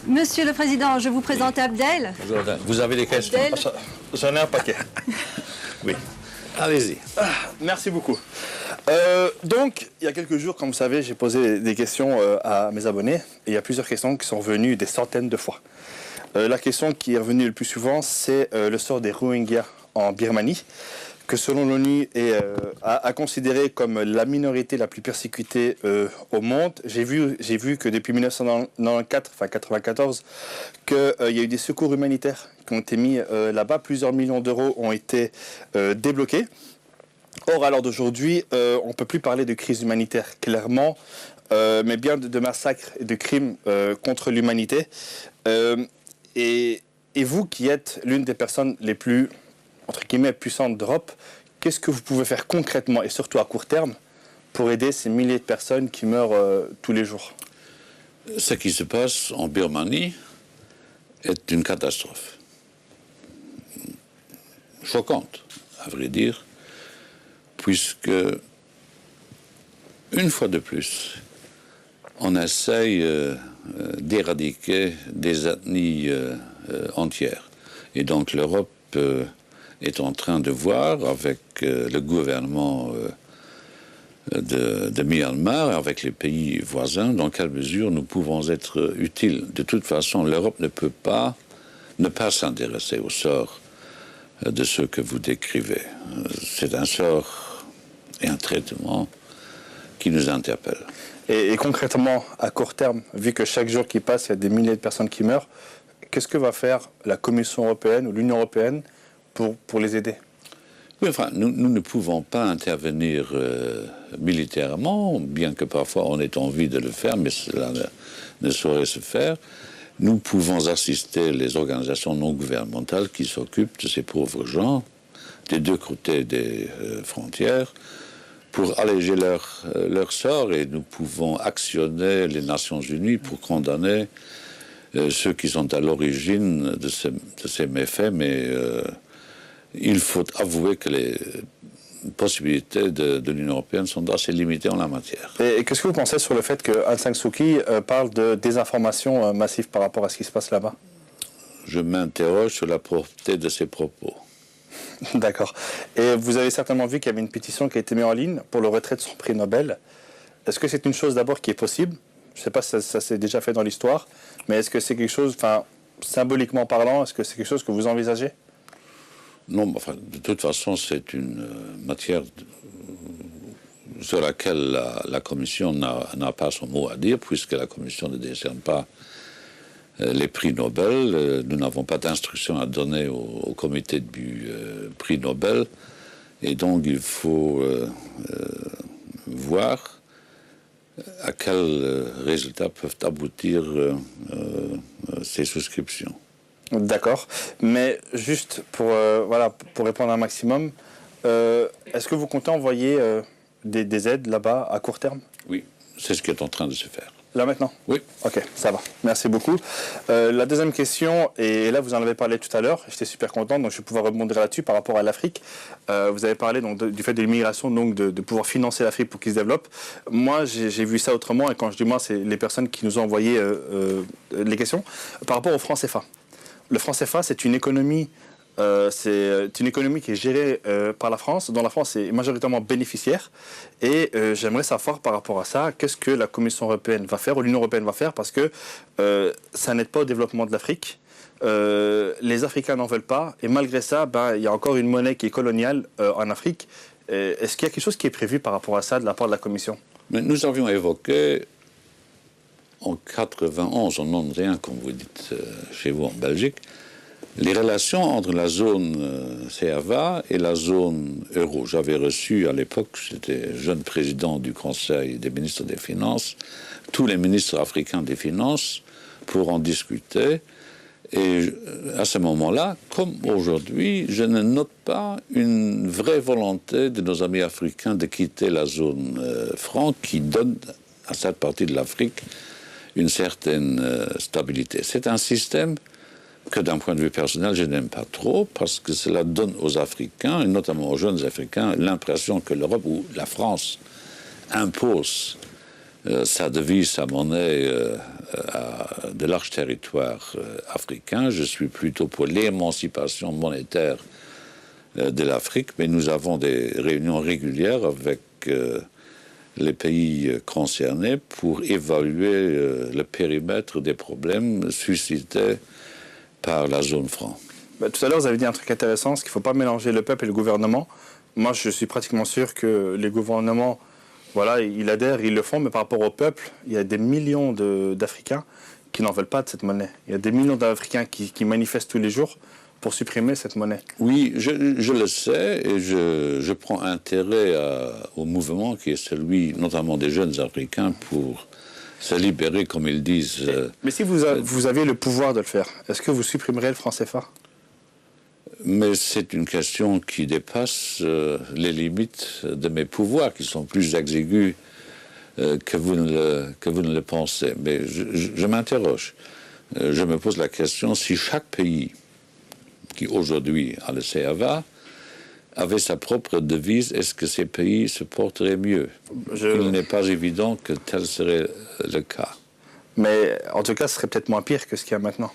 Monsieur le Président, je vous présente Abdel. Vous avez des questions? Abdel. J'en ai un paquet. Oui. Allez-y. Merci beaucoup. Donc, il y a quelques jours, comme vous savez, j'ai posé des questions à mes abonnés. Et il y a plusieurs questions qui sont revenues des centaines de fois. La question qui est revenue le plus souvent, c'est le sort des Rohingyas en Birmanie, que selon l'ONU a considéré comme la minorité la plus persécutée au monde. J'ai vu que depuis 1994, enfin 1994, qu'il y a eu des secours humanitaires qui ont été mis là-bas. Plusieurs millions d'euros ont été débloqués. Or, à l'heure d'aujourd'hui, on ne peut plus parler de crise humanitaire, clairement, mais bien de massacres et de crimes contre l'humanité. Et vous, qui êtes l'une des personnes les plus, entre guillemets, puissantes d'Europe, qu'est-ce que vous pouvez faire concrètement, et surtout à court terme, pour aider ces milliers de personnes qui meurent tous les jours? Ce qui se passe en Birmanie est une catastrophe. Choquante, à vrai dire, puisque, une fois de plus, on essaye d'éradiquer des ethnies entières. Et donc l'Europe est en train de voir avec le gouvernement de Myanmar, avec les pays voisins, dans quelle mesure nous pouvons être utiles. De toute façon, l'Europe ne peut pas ne pas s'intéresser au sort de ceux que vous décrivez. C'est un sort et un traitement qui nous interpelle. Et concrètement, à court terme, vu que chaque jour qui passe, il y a des milliers de personnes qui meurent, qu'est-ce que va faire la Commission européenne ou l'Union européenne pour les aider? Oui, enfin, nous ne pouvons pas intervenir militairement, bien que parfois on ait envie de le faire, mais cela ne saurait se faire. Nous pouvons assister les organisations non gouvernementales qui s'occupent de ces pauvres gens, des deux côtés des frontières, pour alléger leur sort, et nous pouvons actionner les Nations Unies pour condamner ceux qui sont à l'origine de ces méfaits, mais il faut avouer que les possibilités de l'Union européenne sont assez limitées en la matière. Et qu'est-ce que vous pensez sur le fait que Aung San Suu Kyi parle de désinformation massive par rapport à ce qui se passe là-bas? Je m'interroge sur la portée de ces propos. D'accord. Et vous avez certainement vu qu'il y avait une pétition qui a été mise en ligne pour le retrait de son prix Nobel. Est-ce que c'est une chose d'abord qui est possible? Je ne sais pas si ça s'est déjà fait dans l'histoire, mais est-ce que c'est quelque chose, enfin, symboliquement parlant, est-ce que c'est quelque chose que vous envisagez? Non, enfin, de toute façon, c'est une matière sur laquelle la Commission n'a pas son mot à dire, puisque la Commission ne décerne pas les prix Nobel. Nous n'avons pas d'instruction à donner au comité du prix Nobel. Et donc, il faut voir à quels résultats peuvent aboutir ces souscriptions. D'accord. Mais juste pour répondre un maximum, est-ce que vous comptez envoyer des aides là-bas à court terme? Oui, c'est ce qui est en train de se faire. Là maintenant? Oui. Ok, ça va. Merci beaucoup. La deuxième question, et là vous en avez parlé tout à l'heure, j'étais super content, donc je vais pouvoir rebondir là-dessus par rapport à l'Afrique. Vous avez parlé donc, du fait de l'immigration, donc de pouvoir financer l'Afrique pour qu'il se développe. Moi, j'ai vu ça autrement, et quand je dis moi, c'est les personnes qui nous ont envoyé les questions, par rapport au franc CFA. Le franc CFA, c'est une économie qui est gérée par la France, dont la France est majoritairement bénéficiaire. Et j'aimerais savoir par rapport à ça, qu'est-ce que la Commission européenne va faire, ou l'Union européenne va faire, parce que ça n'aide pas au développement de l'Afrique. Les Africains n'en veulent pas, et malgré ça, il y a encore une monnaie qui est coloniale en Afrique. Est-ce qu'il y a quelque chose qui est prévu par rapport à ça de la part de la Commission? Mais nous avions évoqué en 91, en 91, comme vous dites chez vous en Belgique, les relations entre la zone CFA et la zone euro. J'avais reçu à l'époque, j'étais jeune président du Conseil des ministres des Finances, tous les ministres africains des Finances pour en discuter. Et à ce moment-là, comme aujourd'hui, je ne note pas une vraie volonté de nos amis africains de quitter la zone franc qui donne à cette partie de l'Afrique une certaine stabilité. C'est un système que d'un point de vue personnel, je n'aime pas trop, parce que cela donne aux Africains, et notamment aux jeunes Africains, l'impression que l'Europe ou la France impose sa devise, sa monnaie de large territoire africain. Je suis plutôt pour l'émancipation monétaire de l'Afrique, mais nous avons des réunions régulières avec les pays concernés pour évaluer le périmètre des problèmes suscités par la zone franc. Tout à l'heure, vous avez dit un truc intéressant, c'est qu'il ne faut pas mélanger le peuple et le gouvernement. Moi, je suis pratiquement sûr que les gouvernements, voilà, ils adhèrent, ils le font, mais par rapport au peuple, il y a des millions d'Africains qui n'en veulent pas de cette monnaie. Il y a des millions d'Africains qui manifestent tous les jours pour supprimer cette monnaie. Oui, je le sais, et je prends intérêt au mouvement qui est celui, notamment des jeunes Africains, pour se libérer, comme ils disent. Mais si vous aviez le pouvoir de le faire, est-ce que vous supprimerez le franc CFA ? Mais c'est une question qui dépasse les limites de mes pouvoirs, qui sont plus exigus que vous ne le pensez. Mais je m'interroge. Je me pose la question, si chaque pays qui aujourd'hui a le CFA avait sa propre devise, est-ce que ces pays se porteraient mieux ? Il n'est pas évident que tel serait le cas. Mais en tout cas, ce serait peut-être moins pire que ce qu'il y a maintenant.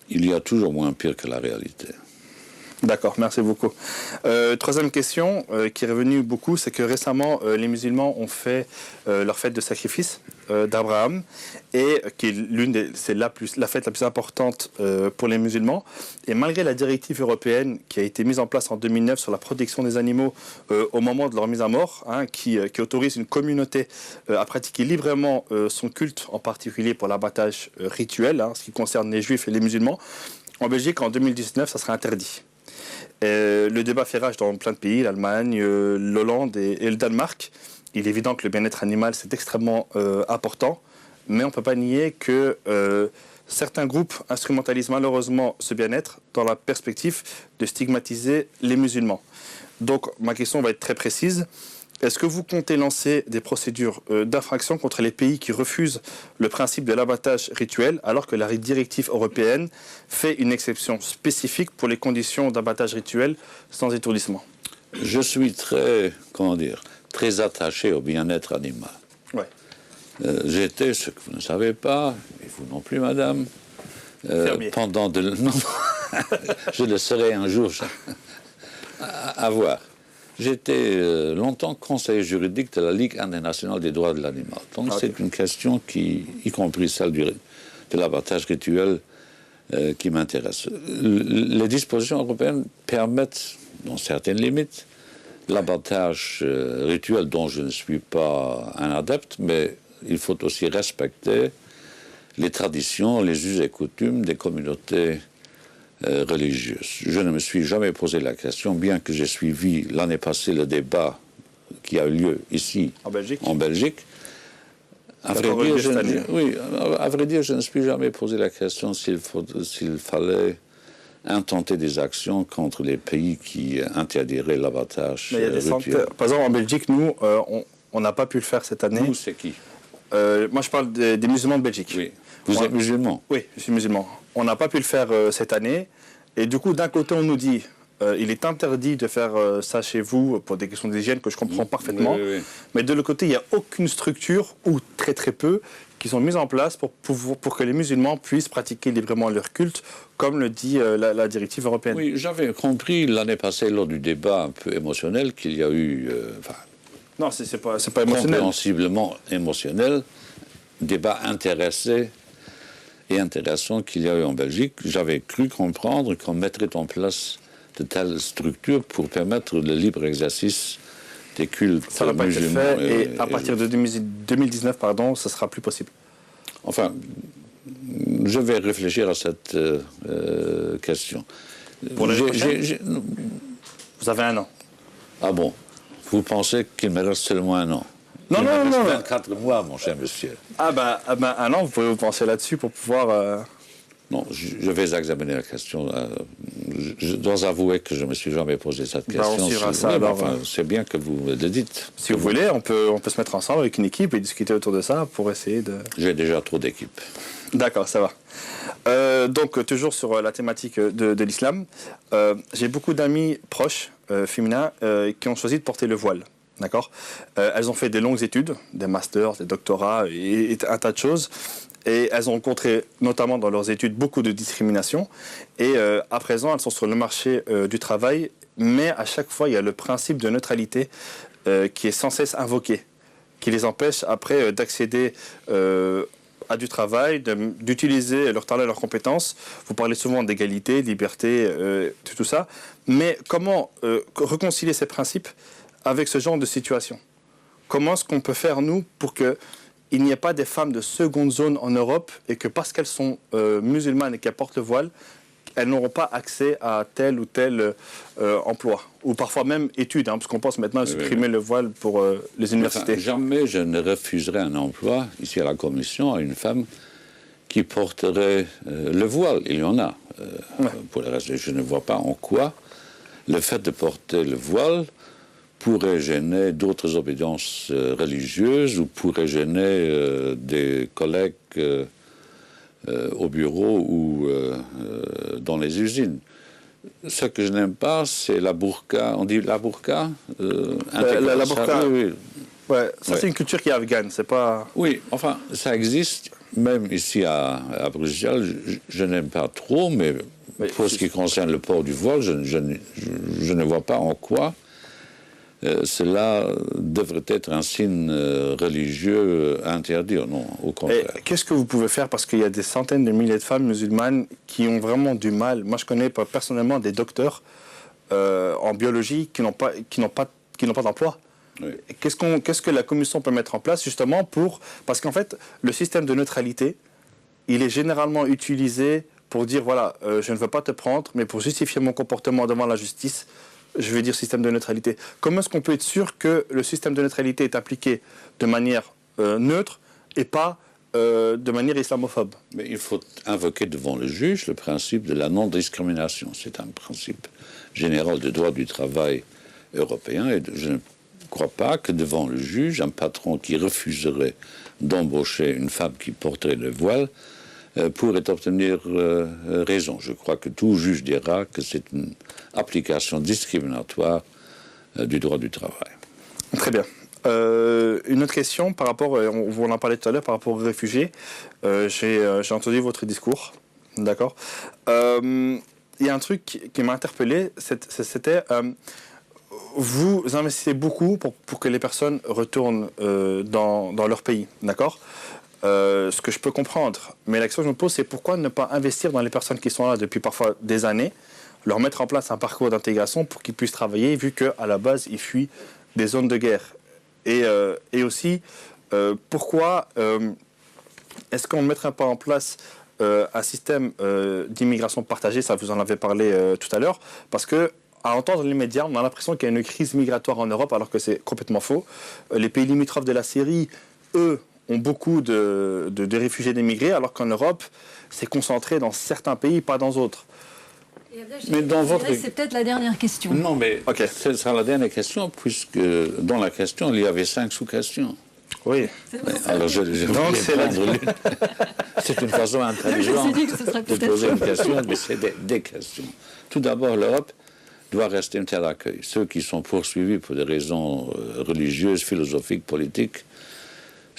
Il y a toujours moins pire que la réalité. D'accord, merci beaucoup. Troisième question qui est revenue beaucoup, c'est que récemment, les musulmans ont fait leur fête de sacrifice d'Abraham, et qui est c'est la fête la plus importante pour les musulmans. Et malgré la directive européenne qui a été mise en place en 2009 sur la protection des animaux au moment de leur mise à mort, hein, qui autorise une communauté à pratiquer librement son culte, en particulier pour l'abattage rituel, hein, ce qui concerne les juifs et les musulmans, en Belgique, en 2019, ça sera interdit. Le débat fait rage dans plein de pays, l'Allemagne, l'Hollande et le Danemark. Il est évident que le bien-être animal, c'est extrêmement important, mais on ne peut pas nier que certains groupes instrumentalisent malheureusement ce bien-être dans la perspective de stigmatiser les musulmans. Donc ma question va être très précise. Est-ce que vous comptez lancer des procédures d'infraction contre les pays qui refusent le principe de l'abattage rituel, alors que la directive européenne fait une exception spécifique pour les conditions d'abattage rituel sans étourdissement ? Je suis très attaché au bien-être animal. Ouais. J'étais, ce que vous ne savez pas, et vous non plus, madame, pendant de... Non, je le serai un jour, à voir. J'étais longtemps conseiller juridique de la Ligue internationale des droits de l'animal. Donc c'est une question qui, y compris celle de l'abattage rituel, qui m'intéresse. Les dispositions européennes permettent, dans certaines limites, l'abattage rituel dont je ne suis pas un adepte, mais il faut aussi respecter les traditions, les us et coutumes des communautés religieuse. Je ne me suis jamais posé la question, bien que j'ai suivi l'année passée le débat qui a eu lieu ici, en Belgique. À vrai dire, je ne me suis jamais posé la question s'il fallait intenter des actions contre les pays qui interdiraient l'abattage rituel. Par exemple, en Belgique, nous, on n'a pas pu le faire cette année. Vous, c'est qui ? Moi, je parle des musulmans de Belgique. Oui. Vous êtes musulman ? Oui, je suis musulman. On n'a pas pu le faire cette année. Et du coup, d'un côté, on nous dit il est interdit de faire ça chez vous pour des questions d'hygiène que je comprends parfaitement. Oui. Mais de l'autre côté, il n'y a aucune structure, ou très très peu, qui sont mises en place pour que les musulmans puissent pratiquer librement leur culte, comme le dit la directive européenne. Oui, j'avais compris l'année passée, lors du débat un peu émotionnel, qu'il y a eu... non, c'est pas émotionnel. Comprensiblement émotionnel, débat intéressé et intéressant qu'il y a eu en Belgique. J'avais cru comprendre qu'on mettrait en place de telles structures pour permettre le libre exercice des cultes ça n'a pas été fait, et à partir de 2019, ça sera plus possible. Enfin, je vais réfléchir à cette question. Pour l'année prochaine, vous avez 1 an. Ah bon? Vous pensez qu'il me reste seulement 1 an? Non. 24 mois, mon cher monsieur. Ah ben 1 an, vous pouvez vous penser là-dessus pour pouvoir... Non, je vais examiner la question. Je dois avouer que je ne me suis jamais posé cette question. On suivra ça. C'est bien que vous le dites. Si vous voulez, on peut se mettre ensemble avec une équipe et discuter autour de ça pour essayer de... J'ai déjà trop d'équipes. D'accord, ça va. Donc, toujours sur la thématique de l'islam, j'ai beaucoup d'amis proches féminins qui ont choisi de porter le voile. D'accord. Elles ont fait des longues études, des masters, des doctorats et un tas de choses. Et elles ont rencontré, notamment dans leurs études, beaucoup de discrimination. Et à présent, elles sont sur le marché du travail, mais à chaque fois, il y a le principe de neutralité qui est sans cesse invoqué, qui les empêche après d'accéder à du travail, d'utiliser leur talent et leurs compétences. Vous parlez souvent d'égalité, de liberté, tout ça. Mais comment réconcilier ces principes avec ce genre de situation? Comment est-ce qu'on peut faire, nous, pour qu'il n'y ait pas des femmes de seconde zone en Europe et que parce qu'elles sont musulmanes et qu'elles portent le voile, elles n'auront pas accès à tel ou tel emploi, ou parfois même études, parce qu'on pense maintenant à supprimer le voile pour les universités. Enfin, jamais je ne refuserai un emploi, ici à la Commission, à une femme qui porterait le voile. Il y en a. Pour le reste, je ne vois pas en quoi le fait de porter le voile pourrait gêner d'autres obédiences religieuses ou pourrait gêner des collègues au bureau ou dans les usines. Ce que je n'aime pas, c'est la burqa. On dit la burqa la burqa, oui. Ouais, ça c'est une culture qui est afghane, c'est pas... Oui, enfin, ça existe, même ici à Bruxelles, je n'aime pas trop, mais pour ce qui concerne le port du voile, je ne vois pas en quoi cela devrait être un signe religieux interdit, non, au contraire. Qu'est-ce que vous pouvez faire? Parce qu'il y a des centaines de milliers de femmes musulmanes qui ont vraiment du mal. Moi, je connais personnellement des docteurs en biologie qui n'ont pas d'emploi. Oui. Qu'est-ce que la Commission peut mettre en place justement pour... Parce qu'en fait, le système de neutralité, il est généralement utilisé pour dire, voilà, je ne veux pas te prendre, mais pour justifier mon comportement devant la justice, je vais dire système de neutralité. Comment est-ce qu'on peut être sûr que le système de neutralité est appliqué de manière neutre et pas de manière islamophobe? Mais il faut invoquer devant le juge le principe de la non-discrimination. C'est un principe général de droit du travail européen et je ne crois pas que devant le juge, un patron qui refuserait d'embaucher une femme qui porterait le voile pourrait obtenir raison. Je crois que tout juge dira que c'est une application discriminatoire du droit du travail. Très bien. Une autre question par rapport, on en parlait tout à l'heure, par rapport aux réfugiés. J'ai entendu votre discours, d'accord. Il y a un truc qui m'a interpellé, c'était vous investissez beaucoup pour que les personnes retournent dans leur pays, d'accord. Ce que je peux comprendre, mais la question que je me pose, c'est pourquoi ne pas investir dans les personnes qui sont là depuis parfois des années, leur mettre en place un parcours d'intégration pour qu'ils puissent travailler, vu qu'à la base, ils fuient des zones de guerre. Et aussi, pourquoi est-ce qu'on ne mettrait pas en place un système d'immigration partagée? Ça, vous en avez parlé tout à l'heure, parce que à entendre les médias, on a l'impression qu'il y a une crise migratoire en Europe, alors que c'est complètement faux. Les pays limitrophes de la Syrie, eux, ont beaucoup de réfugiés d'émigrés, alors qu'en Europe, c'est concentré dans certains pays, pas dans d'autres. Mais dans votre... C'est peut-être la dernière question. Non, mais ce sera la dernière question, puisque dans la question, il y avait 5 sous-questions. Oui. Alors, je vais prendre l'une. C'est une façon intelligente de poser une question, mais c'est des questions. Tout d'abord, l'Europe doit rester un tel accueil. Ceux qui sont poursuivis pour des raisons religieuses, philosophiques, politiques,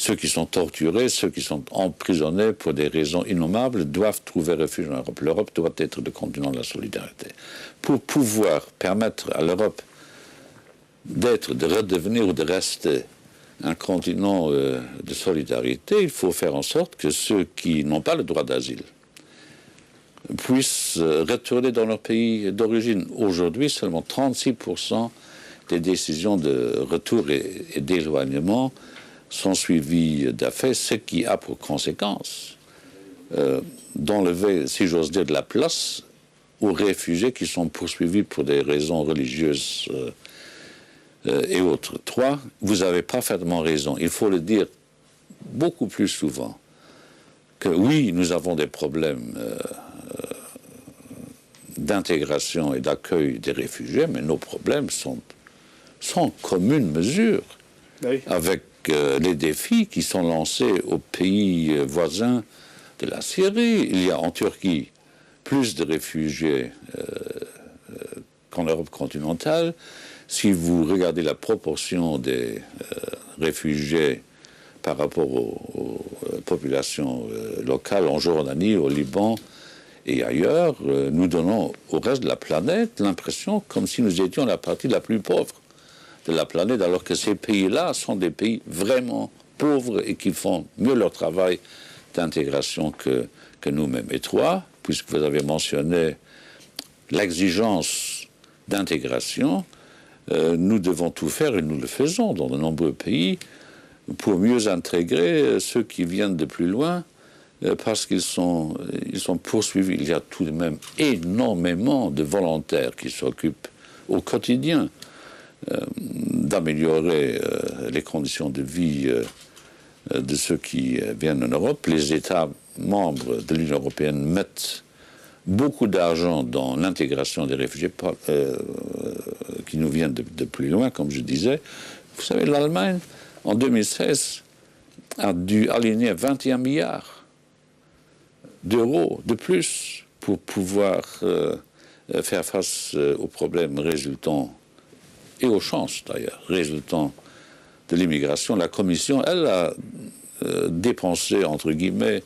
ceux qui sont torturés, ceux qui sont emprisonnés pour des raisons innommables doivent trouver refuge en Europe. L'Europe doit être le continent de la solidarité. Pour pouvoir permettre à l'Europe de redevenir ou de rester un continent de solidarité, il faut faire en sorte que ceux qui n'ont pas le droit d'asile puissent retourner dans leur pays d'origine. Aujourd'hui, seulement 36% des décisions de retour et d'éloignement sont suivies d'affaires, ce qui a pour conséquence d'enlever, si j'ose dire, de la place aux réfugiés qui sont poursuivis pour des raisons religieuses et autres. 3, vous avez parfaitement raison. Il faut le dire beaucoup plus souvent que oui, nous avons des problèmes d'intégration et d'accueil des réfugiés, mais nos problèmes sont en commune mesure avec les défis qui sont lancés aux pays voisins de la Syrie. Il y a en Turquie plus de réfugiés qu'en Europe continentale, Si vous regardez la proportion des réfugiés par rapport aux populations locales en Jordanie, au Liban et ailleurs, nous donnons au reste de la planète l'impression comme si nous étions la partie la plus pauvre de la planète, alors que ces pays-là sont des pays vraiment pauvres et qui font mieux leur travail d'intégration que nous-mêmes. Et toi, puisque vous avez mentionné l'exigence d'intégration, nous devons tout faire, et nous le faisons dans de nombreux pays, pour mieux intégrer ceux qui viennent de plus loin, parce qu'ils sont poursuivis. Il y a tout de même énormément de volontaires qui s'occupent au quotidien d'améliorer les conditions de vie de ceux qui viennent en Europe. Les États membres de l'Union européenne mettent beaucoup d'argent dans l'intégration des réfugiés qui nous viennent de plus loin, comme je disais. Vous savez, l'Allemagne, en 2016, a dû aligner 21 milliards d'euros de plus pour pouvoir faire face aux problèmes résultant, et aux chances d'ailleurs, résultant de l'immigration. La Commission, elle, a dépensé, entre guillemets,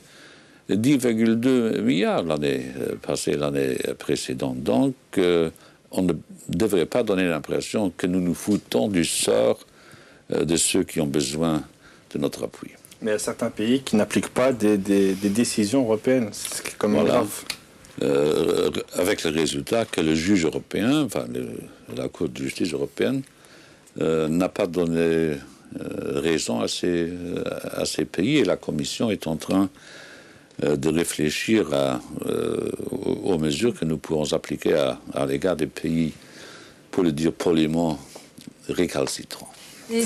10,2 milliards l'année passée, l'année précédente. Donc, on ne devrait pas donner l'impression que nous nous foutons du sort de ceux qui ont besoin de notre appui. Mais il y a certains pays qui n'appliquent pas des décisions européennes. C'est comme voilà. Avec le résultat que le juge européen, enfin la Cour de justice européenne, n'a pas donné raison à ces pays, et la Commission est en train de réfléchir aux mesures que nous pourrons appliquer à l'égard des pays, pour le dire poliment, récalcitrants.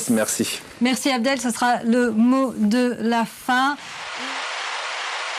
Merci. Merci Abdel, ce sera le mot de la fin.